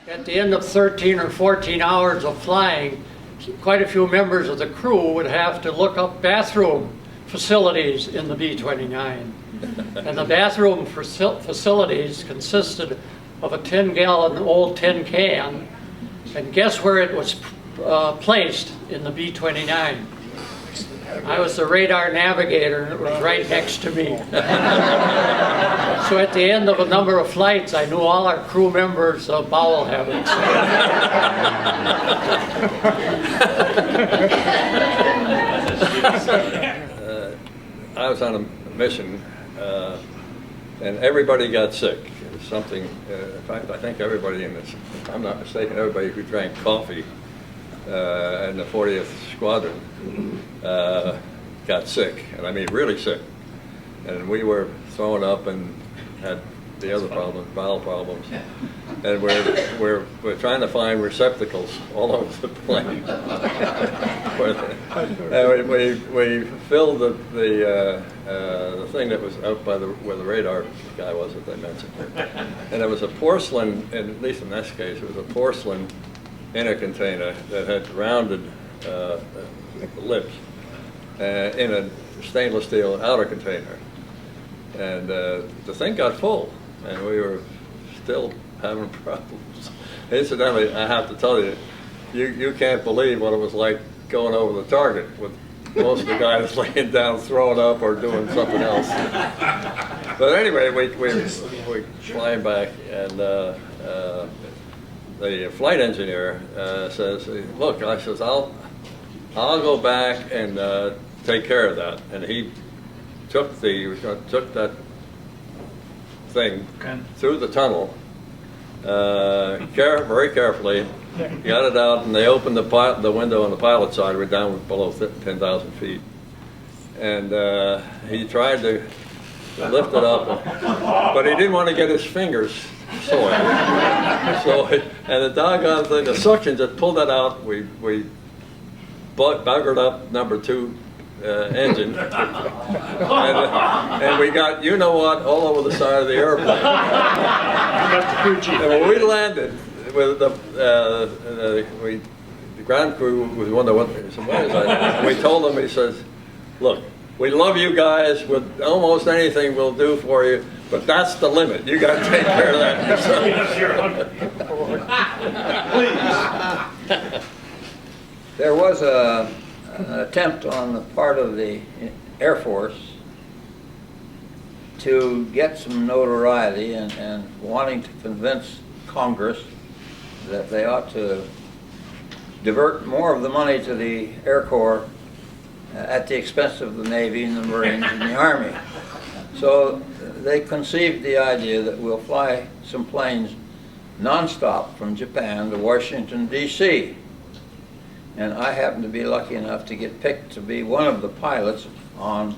At the end of 13 or 14 hours of flying, quite a few members of the crew would have to look up bathroom facilities in the B-29. And the bathroom facilities consisted of a 10-gallon old tin can, and guess where it was placed in the B-29? I was the radar navigator, and it was right next to me. So at the end of a number of flights, I knew all our crew members' bowel habits. I was on a mission, and everybody got sick. It was something, in fact, I think everybody in this, if I'm not mistaken, everybody who drank coffee in the 40th Squadron got sick, and I mean really sick. And we were throwing up and had the other problems, bowel problems. And we're trying to find receptacles all over the plane. And we filled the thing that was out by where the radar guy was that they mentioned. And it was a porcelain, at least in this case, it was a porcelain in a container that had rounded lips in a stainless steel outer container. And the thing got full, and we were still having problems. Incidentally, I have to tell you, you can't believe what it was like going over the target with most of the guys laying down, throwing up, or doing something else. But anyway, we flying back, and the flight engineer says, "Look," I says, "I'll go back and take care of that." And he took that thing through the tunnel very carefully, got it out, and they opened the window on the pilot side. We're down below 10,000 feet, and he tried to lift it up, but he didn't want to get his fingers soiled. And the doggone thing, the suction just pulled that out. We buggered up number 2 engine, and we got you know what all over the side of the airplane. And when we landed, with the ground crew was one that went. He said, "What is that?" We told him. He says, "Look, we love you guys. With almost anything we'll do for you, but that's the limit. You got to take care of that yourself." Please. There was an attempt on the part of the Air Force to get some notoriety and wanting to convince Congress that they ought to divert more of the money to the Air Corps at the expense of the Navy and the Marines and the Army. So they conceived the idea that we'll fly some planes nonstop from Japan to Washington, D.C. And I happened to be lucky enough to get picked to be one of the pilots on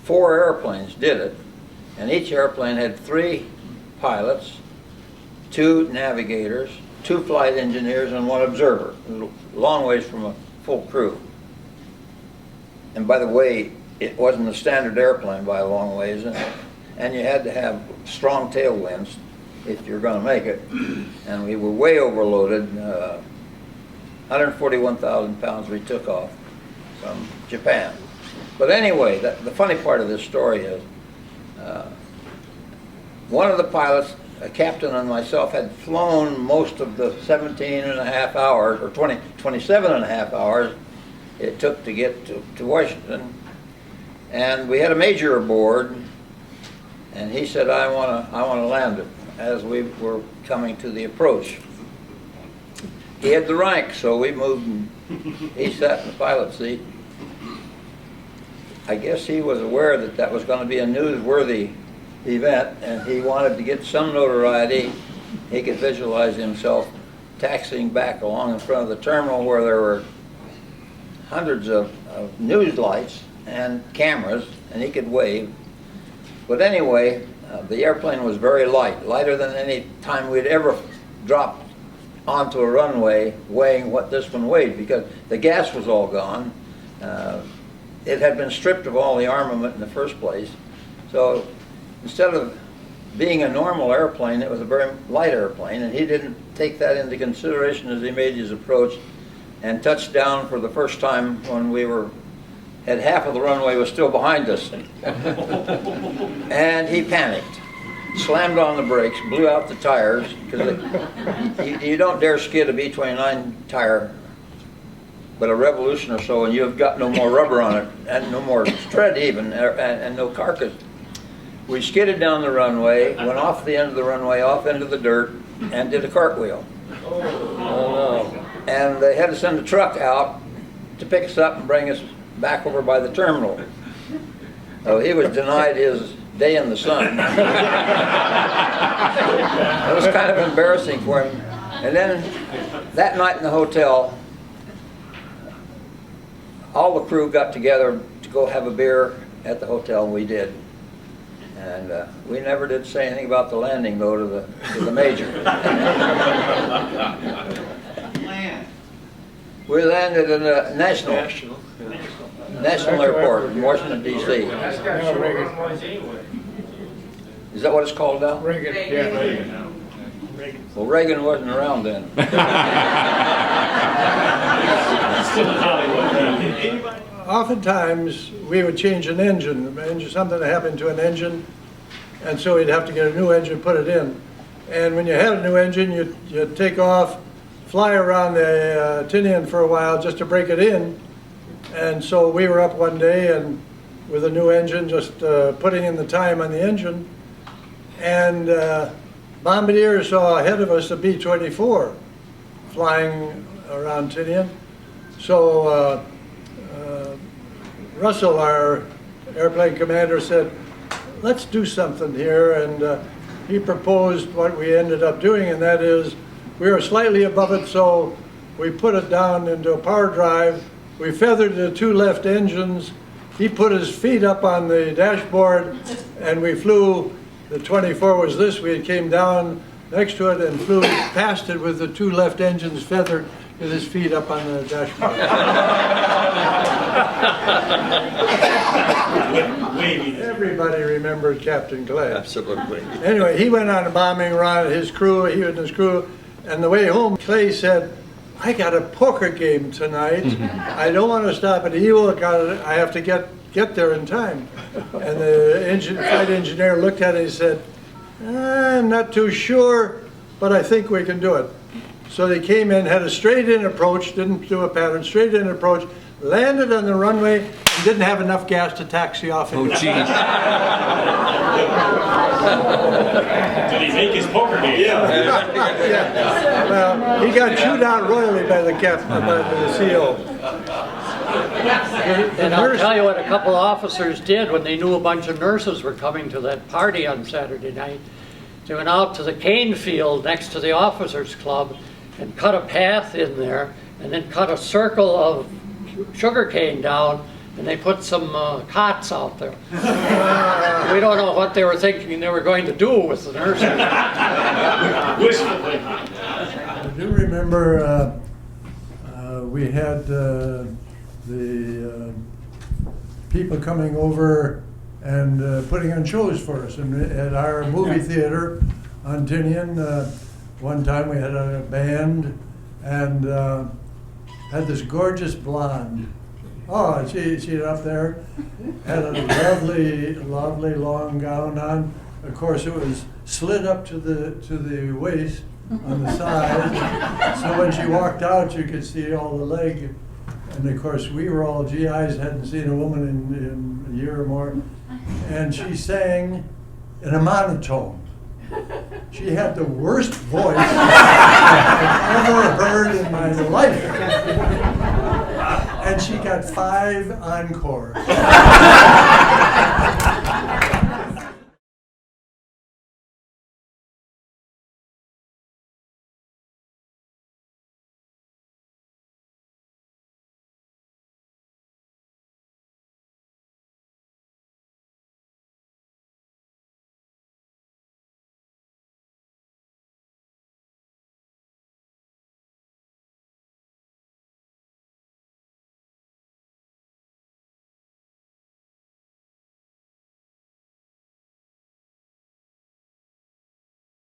4 airplanes did it. And each airplane had 3 pilots, 2 navigators, 2 flight engineers, and 1 observer. A long ways from a full crew. And by the way, it wasn't a standard airplane by a long ways, and you had to have strong tailwinds if you're going to make it. And we were way overloaded. 141,000 pounds we took off from Japan. But anyway, the funny part of this story is one of the pilots, a captain and myself, had flown most of the 17 and a half hours, or 27 and a half hours it took to get to Washington. And we had a major aboard, and he said, I want to land it, as we were coming to the approach. He had the rank, so we moved, and he sat in the pilot seat. I guess he was aware that that was going to be a newsworthy event, and he wanted to get some notoriety. He could visualize himself taxiing back along in front of the terminal where there were hundreds of news lights and cameras, and he could wave. But anyway, the airplane was very light, lighter than any time we'd ever dropped onto a runway weighing what this one weighed, because the gas was all gone. It had been stripped of all the armament in the first place. So instead of being a normal airplane, it was a very light airplane, and he didn't take that into consideration as he made his approach and touched down for the first time when we had half of the runway was still behind us. And he panicked, slammed on the brakes, blew out the tires, because you don't dare skid a B-29 tire but a revolution or so, and you've got no more rubber on it, and no more tread even, and no carcass. We skidded down the runway, went off the end of the runway, off into the dirt, and did a cartwheel. Oh, no. And they had to send a truck out to pick us up and bring us back over by the terminal. So he was denied his day in the sun. It was kind of embarrassing for him. And then that night in the hotel, all the crew got together to go have a beer at the hotel, and we did. And we never did say anything about the landing, though, to the major. We landed in a National Airport in Washington, D.C. Is that what it's called now? Reagan, yeah. Reagan. Well, Reagan wasn't around then. Oftentimes, we would change an engine. Something happened to an engine, and so we'd have to get a new engine, put it in. And when you had a new engine, you'd take off, fly around the Tinian for a while just to break it in. And so we were up one day and with a new engine, just putting in the time on the engine. And Bombardier saw ahead of us a B-24 flying around Tinian. So Russell, our airplane commander, said, let's do something here. And he proposed what we ended up doing, and that is we were slightly above it, so we put it down into a power drive. We feathered the two left engines. He put his feet up on the dashboard, and we flew. The 24 was this. We came down next to it and flew past it with the two left engines feathered with his feet up on the dashboard. Everybody remembered Captain Clay. Absolutely. Anyway, he went on a bombing run, he and his crew, and the way home, Clay said, I got a poker game tonight. I don't want to stop at Ewell. I have to get there in time. And the flight engineer looked at it and he said, I'm not too sure, but I think we can do it. So they came in, had a straight-in approach, didn't do a pattern, straight-in approach, landed on the runway, and didn't have enough gas to taxi off. Oh, geez. Did he make his poker game? Yeah. Well, he got chewed out royally by the captain, by the CO. And I'll tell you what a couple of officers did when they knew a bunch of nurses were coming to that party on Saturday night. They went out to the cane field next to the officers club and cut a path in there, and then cut a circle of sugar cane down, and they put some cots out there. We don't know what they were thinking they were going to do with the nurses. I do remember we had the people coming over and putting on shows for us. And at our movie theater on Tinian, one time we had a band and had this gorgeous blonde. Oh, she's up there, had a lovely long gown on. Of course, it was slid up to the waist on the side. So when she walked out, you could see all the leg. And of course, we were all GIs, hadn't seen a woman in a year or more. And she sang in a monotone. She had the worst voice I've ever heard in my life. And she got 5 encores.